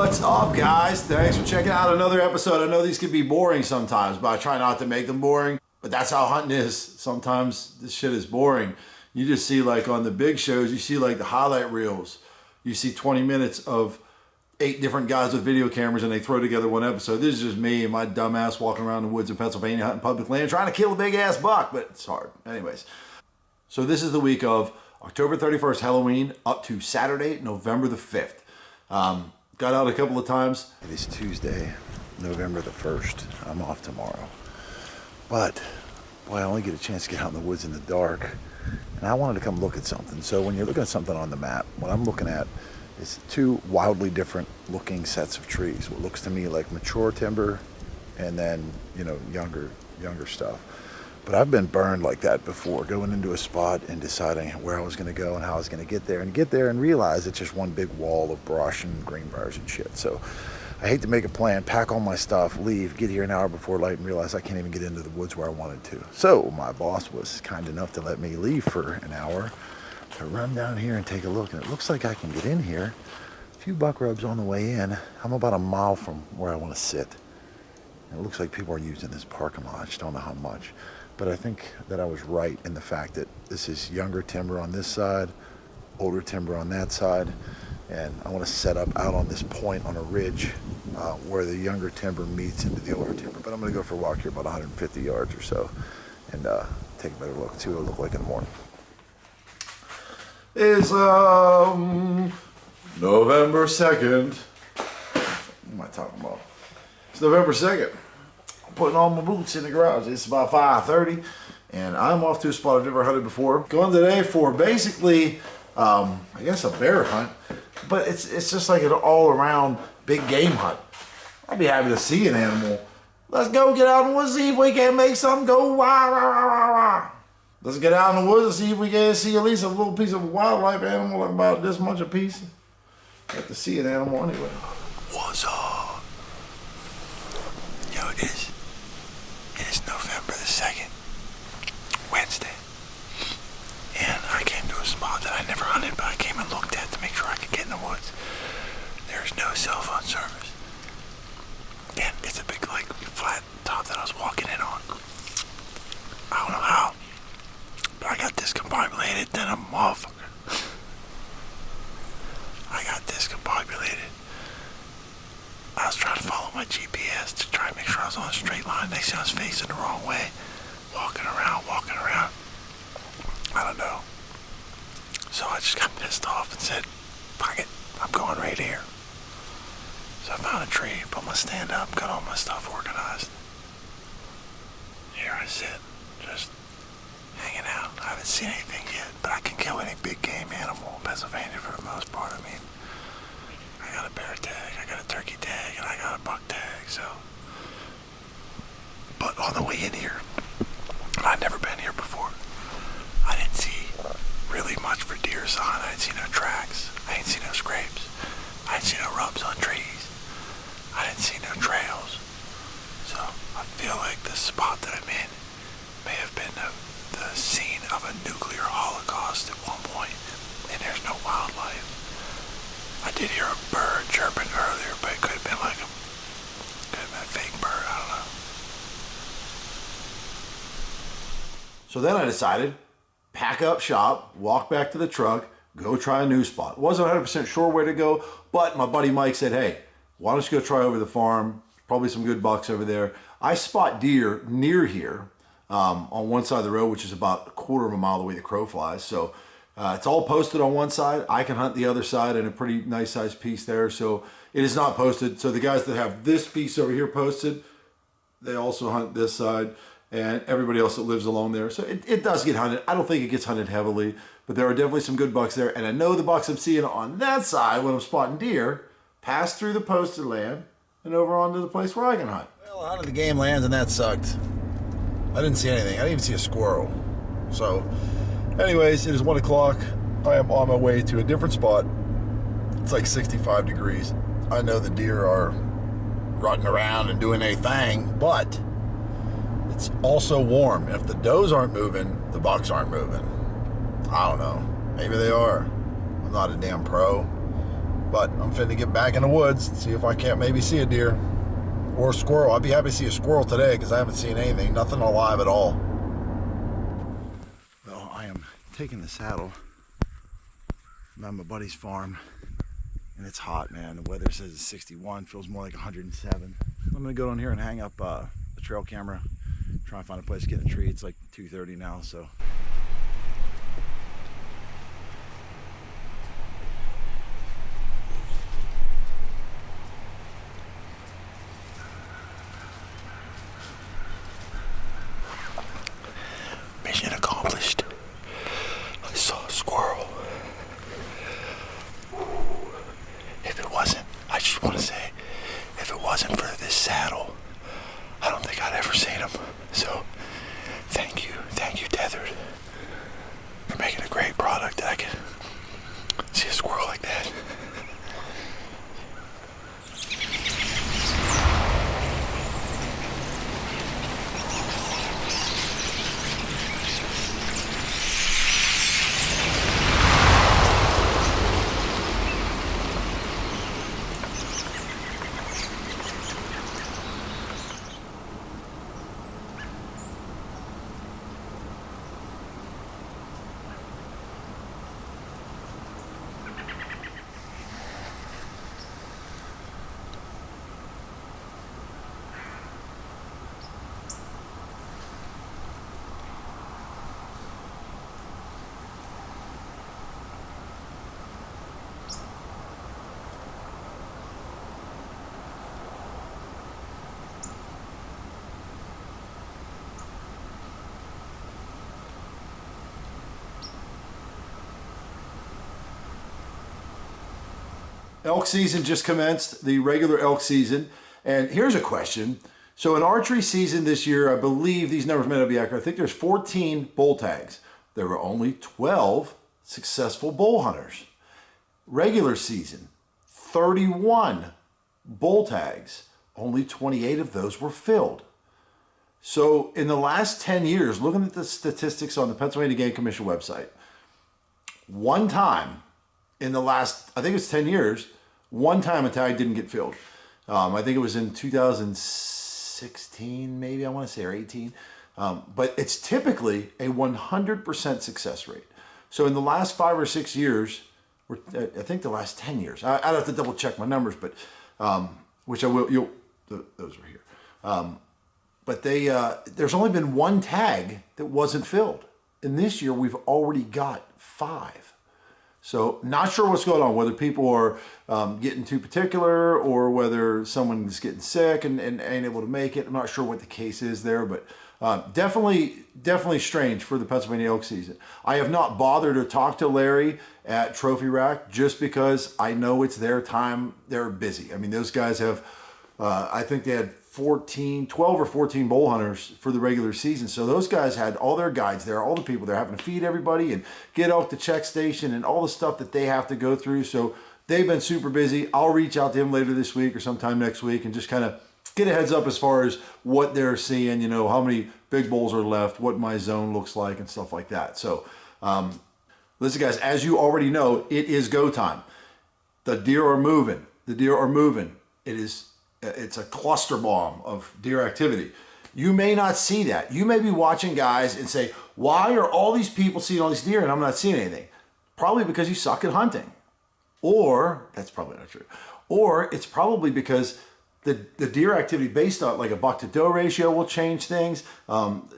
What's up, guys? Thanks for checking out another episode. I know these can be boring sometimes, but I try not to make them boring. But that's how hunting is. Sometimes this shit is boring. You just see, like, on the big shows, you see like the highlight reels. You see 20 minutes of 8 different guys with video cameras and they throw together one episode. This is just me and my dumb ass walking around the woods in Pennsylvania hunting public land trying to kill a big ass buck, but it's hard. Anyways, so this is the week of October 31st, Halloween, up to Saturday, November the 5th. Got out a couple of times. It is Tuesday, November the 1st. I'm off tomorrow. But, boy, I only get a chance to get out in the woods in the dark. And I wanted to come look at something. So when you're looking at something on the map, what I'm looking at is 2 wildly different looking sets of trees. What looks to me like mature timber and then, you know, younger stuff. But I've been burned like that before, going into a spot and deciding where I was going to go and how I was going to get there and realize it's just one big wall of brush and greenbriers and shit. So I hate to make a plan, pack all my stuff, leave, get here an hour before light and realize I can't even get into the woods where I wanted to. So my boss was kind enough to let me leave for an hour to run down here and take a look. And it looks like I can get in here. A few buck rubs on the way in. I'm about a mile from where I want to sit. And it looks like people are using this parking lot. I just don't know how much. But I think that I was right in the fact that this is younger timber on this side, older timber on that side, and I want to set up out on this point on a ridge where the younger timber meets into the older timber. But I'm going to go for a walk here about 150 yards or so and take a better look, see what it'll look like in the morning. It's November 2nd. What am I talking about? It's November 2nd. Putting all my boots in the garage. It's about 5:30 and I'm off to a spot I've never hunted before. Going today for basically, I guess a bear hunt, but it's just like an all around big game hunt. I'd be happy to see an animal. Let's go get out in the woods, see if we can make something go wah, wah, wah, wah, wah. Let's get out in the woods and see if we can see at least a little piece of a wildlife animal, like about this much a piece. Have to see an animal anyway. What's up? Yo, it is November the 2nd, Wednesday, and I came to a spot that I never hunted, but I came and looked at to make sure I could get in the woods. There's no cell phone service, and it's a big, like, flat top that I was walking in on. I don't know how, but I got discombobulated, then a motherfucker. I got discombobulated. I was trying to follow my GPS to try and make sure I was on a straight line. Next thing I was facing the wrong way. Walking around. I don't know. So I just got pissed off and said, fuck it, I'm going right here. So I found a tree, put my stand up, got all my stuff organized. Here I sit, just hanging out. I haven't seen anything yet, but I can kill any big game animal in Pennsylvania for the most part. I mean, I got a bear tag, I got a turkey tag, and I got a buck tag, so. But on the way in here, and I'd never been here before, I didn't see really much for deer sign. I didn't see no tracks. I didn't see no scrapes. I didn't see no rubs on trees. I didn't see no trails. So I feel like the spot that I'm in may have been the scene of a nuclear holocaust at one point, and there's no wildlife. I did hear a bird chirping earlier, but it could have been like a fake bird, I don't know. So then I decided, pack up shop, walk back to the truck, go try a new spot. Wasn't 100% sure where to go, but my buddy Mike said, hey, why don't you go try over the farm? Probably some good bucks over there. I spot deer near here on one side of the road, which is about a quarter of a mile the way the crow flies. So it's all posted on one side. I can hunt the other side in a pretty nice sized piece there. So it is not posted. So the guys that have this piece over here posted, they also hunt this side, and everybody else that lives along there. So it does get hunted. I don't think it gets hunted heavily, but there are definitely some good bucks there. And I know the bucks I'm seeing on that side when I'm spotting deer pass through the posted land and over onto the place where I can hunt. Well, I hunted the game lands and that sucked. I didn't see anything. I didn't even see a squirrel. So anyways, it is 1 o'clock. I am on my way to a different spot. It's like 65 degrees. I know the deer are rutting around and doing their thing, but it's also warm. If the does aren't moving, the bucks aren't moving. I don't know. Maybe they are. I'm not a damn pro. But I'm finna get back in the woods, see if I can't maybe see a deer or a squirrel. I'd be happy to see a squirrel today because I haven't seen anything, nothing alive at all. Well, I am taking the saddle. I'm at my buddy's farm, and it's hot, man. The weather says it's 61, feels more like 107. I'm gonna go down here and hang up the trail camera, try and find a place to get in the tree. It's like 2:30 now, so. Mission accomplished. I saw a squirrel. If it wasn't, I just want to say, if it wasn't for this saddle, I don't think I'd ever seen him. So, thank you, Tethered, for making a great product that I could see a squirrel like that. Elk season just commenced, the regular elk season. And here's a question. So in archery season this year, I believe these numbers may not be accurate. I think there's 14 bull tags. There were only 12 successful bull hunters. Regular season, 31 bull tags. Only 28 of those were filled. So in the last 10 years, looking at the statistics on the Pennsylvania Game Commission website, one time in the last, I think it's 10 years, one time a tag didn't get filled. I think it was in 2016, maybe I want to say, or 18. But it's typically a 100% success rate. So in the last 5 or 6 years, I think the last 10 years, I'd have to double check my numbers, but which I will. Those were here. But there's only been one tag that wasn't filled, and this year we've already got 5. So not sure what's going on, whether people are getting too particular or whether someone's getting sick and ain't able to make it. I'm not sure what the case is there, but definitely strange for the Pennsylvania elk season. I have not bothered to talk to Larry at Trophy Rack just because I know it's their time. They're busy. I mean, those guys have, I think they had 12 or 14 bull hunters for the regular season. So those guys had all their guides there, all the people they're having to feed everybody and get elk to check station and all the stuff that they have to go through. So they've been super busy. I'll reach out to him later this week or sometime next week and just kind of get a heads up as far as what they're seeing, you know, how many big bulls are left, what my zone looks like and stuff like that. So listen guys, as you already know, it is go time. The deer are moving. It's a cluster bomb of deer activity. You may not see that. You may be watching guys and say, why are all these people seeing all these deer and I'm not seeing anything? Probably because you suck at hunting. Or, that's probably not true. Or it's probably because the deer activity based on like a buck to doe ratio will change things,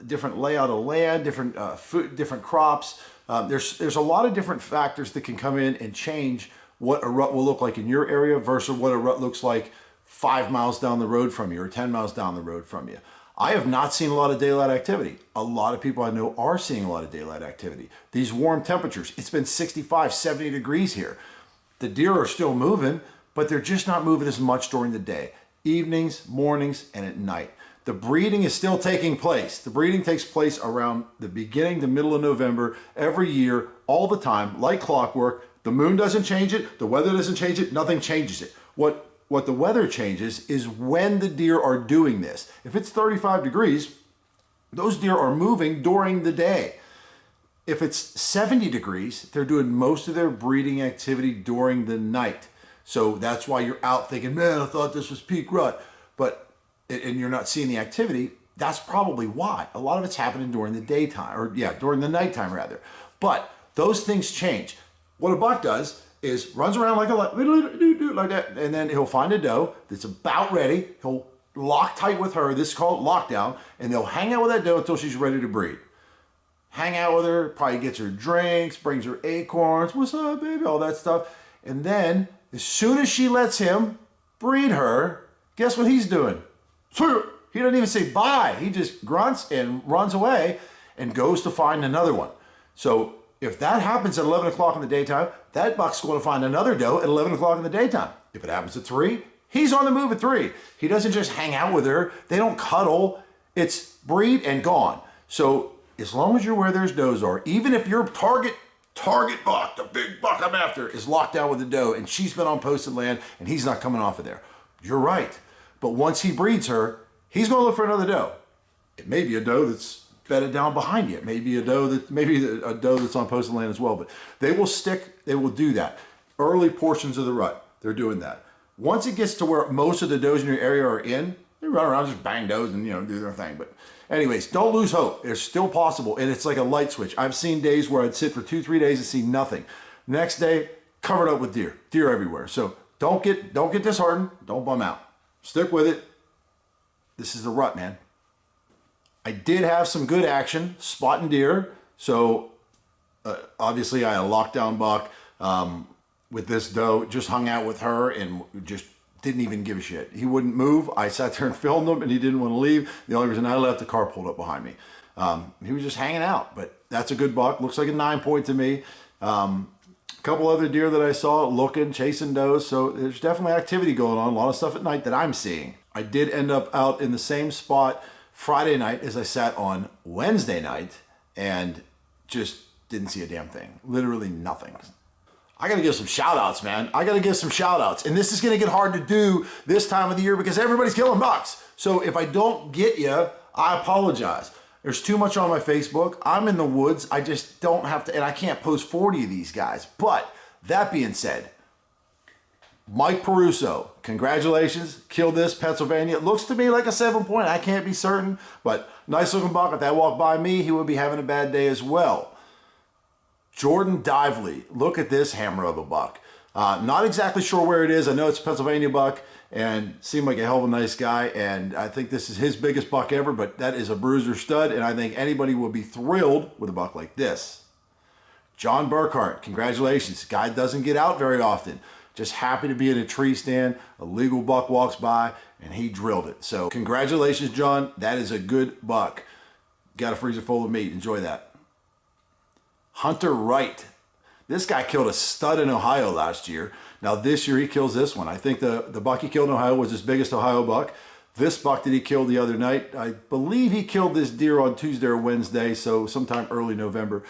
different layout of land, different food, different crops. There's a lot of different factors that can come in and change what a rut will look like in your area versus what a rut looks like 5 miles down the road from you or 10 miles down the road from you. I have not seen a lot of daylight activity. A lot of people I know are seeing a lot of daylight activity. These warm temperatures, it's been 65, 70 degrees here. The deer are still moving, but they're just not moving as much during the day. Evenings, mornings, and at night. The breeding is still taking place. The breeding takes place around the beginning to middle of November every year, all the time, like clockwork. The moon doesn't change it. The weather doesn't change it. Nothing changes it. What the weather changes is when the deer are doing this. If it's 35 degrees, those deer are moving during the day. If it's 70 degrees, they're doing most of their breeding activity during the night. So that's why you're out thinking, man, I thought this was peak rut. But, and you're not seeing the activity. That's probably why. A lot of it's happening during the daytime, or yeah, during the nighttime rather. But those things change. What a buck does is runs around like that, and then he'll find a doe that's about ready. He'll lock tight with her. This is called lockdown, and they'll hang out with that doe until she's ready to breed. Hang out with her, probably gets her drinks, brings her acorns, what's up, baby, all that stuff. And then, as soon as she lets him breed her, guess what he's doing? He doesn't even say bye. He just grunts and runs away and goes to find another one. So if that happens at 11 o'clock in the daytime, that buck's going to find another doe at 11 o'clock in the daytime. If it happens at 3, he's on the move at 3. He doesn't just hang out with her. They don't cuddle. It's breed and gone. So as long as you're where there's does are, even if your target buck, the big buck I'm after, is locked down with a doe and she's been on posted land and he's not coming off of there, you're right. But once he breeds her, he's going to look for another doe. It may be a doe that's bedded down behind you. It may be a doe that's on posted land as well. But they will do that. Early portions of the rut, they're doing that. Once it gets to where most of the does in your area are in, they run around, just bang does and do their thing. But anyways, don't lose hope. It's still possible, and it's like a light switch. I've seen days where I'd sit for 2-3 days and see nothing. Next day, covered up with deer everywhere. So don't get disheartened. Don't bum out. Stick with it. This is the rut, man. I did have some good action spotting deer. So obviously I had a lockdown buck with this doe, just hung out with her and just didn't even give a shit. He wouldn't move. I sat there and filmed him and he didn't want to leave. The only reason I left, the car pulled up behind me. He was just hanging out, but that's a good buck. Looks like a 9-point to me. A couple other deer that I saw looking, chasing does. So there's definitely activity going on. A lot of stuff at night that I'm seeing. I did end up out in the same spot Friday night as I sat on Wednesday night and just didn't see a damn thing. Literally nothing. I got to give some shout outs, man. I got to give some shout outs. And this is going to get hard to do this time of the year because everybody's killing bucks. So if I don't get you, I apologize. There's too much on my Facebook. I'm in the woods. I just don't have to, and I can't post 40 of these guys. But that being said, Mike Peruso, congratulations, killed this, Pennsylvania. It looks to me like a 7-point. I can't be certain, but nice looking buck. If that walked by me, he would be having a bad day as well. Jordan Dively, look at this hammer of a buck. Not exactly sure where it is. I know it's a Pennsylvania buck and seemed like a hell of a nice guy, and I think this is his biggest buck ever, but that is a bruiser stud, and I think anybody will be thrilled with a buck like this. John Burkhart, congratulations. Guy doesn't get out very often. Just happy to be in a tree stand. A legal buck walks by and he drilled it. So congratulations, John. That is a good buck. Got a freezer full of meat. Enjoy that. Hunter Wright. This guy killed a stud in Ohio last year. Now this year he kills this one. I think the buck he killed in Ohio was his biggest Ohio buck. This buck that he killed the other night, I believe he killed this deer on Tuesday or Wednesday, so sometime early November.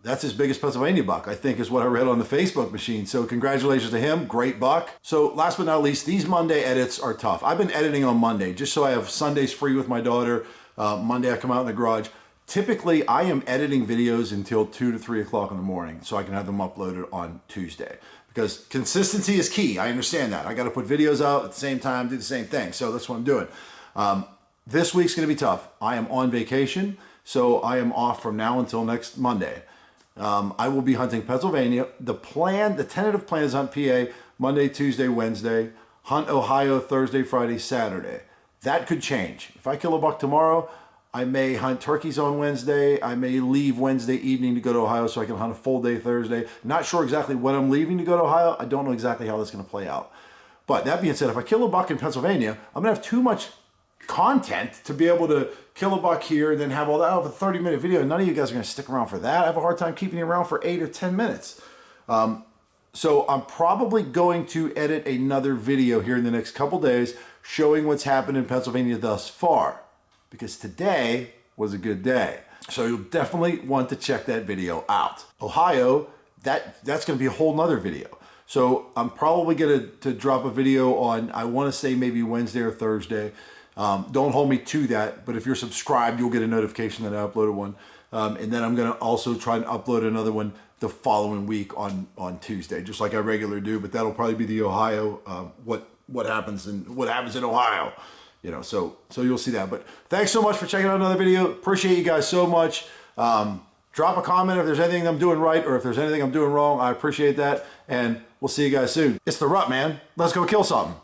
That's his biggest Pennsylvania buck, I think, is what I read on the Facebook machine. So congratulations to him. Great buck. So last but not least, these Monday edits are tough. I've been editing on Monday just so I have Sundays free with my daughter. Monday I come out in the garage. Typically, I am editing videos until 2 to 3 o'clock in the morning so I can have them uploaded on Tuesday. Because consistency is key. I understand that. I got to put videos out at the same time, do the same thing. So that's what I'm doing. This week's going to be tough. I am on vacation, so I am off from now until next Monday. I will be hunting Pennsylvania. The tentative plan is hunt PA Monday, Tuesday, Wednesday, hunt Ohio Thursday, Friday, Saturday. That could change. If I kill a buck tomorrow, I may hunt turkeys on Wednesday. I may leave Wednesday evening to go to Ohio so I can hunt a full day Thursday. Not sure exactly when I'm leaving to go to Ohio. I don't know exactly how that's going to play out. But that being said, if I kill a buck in Pennsylvania, I'm going to have too much content to be able to kill a buck here and then have all that. I have a 30-minute video. None of you guys are going to stick around for that. I have a hard time keeping you around for 8 or 10 minutes. So I'm probably going to edit another video here in the next couple days showing what's happened in Pennsylvania thus far, because today was a good day. So you'll definitely want to check that video out. Ohio, that's going to be a whole nother video. So I'm probably going to drop a video on, I want to say maybe Wednesday or Thursday. Don't hold me to that, but if you're subscribed, you'll get a notification that I uploaded one. And then I'm going to also try and upload another one the following week on Tuesday, just like I regularly do. But that'll probably be the Ohio, what happens in Ohio, you know. So you'll see that. But thanks so much for checking out another video. Appreciate you guys so much. Drop a comment if there's anything I'm doing right or if there's anything I'm doing wrong. I appreciate that, and we'll see you guys soon. It's the Rut, man. Let's go kill something.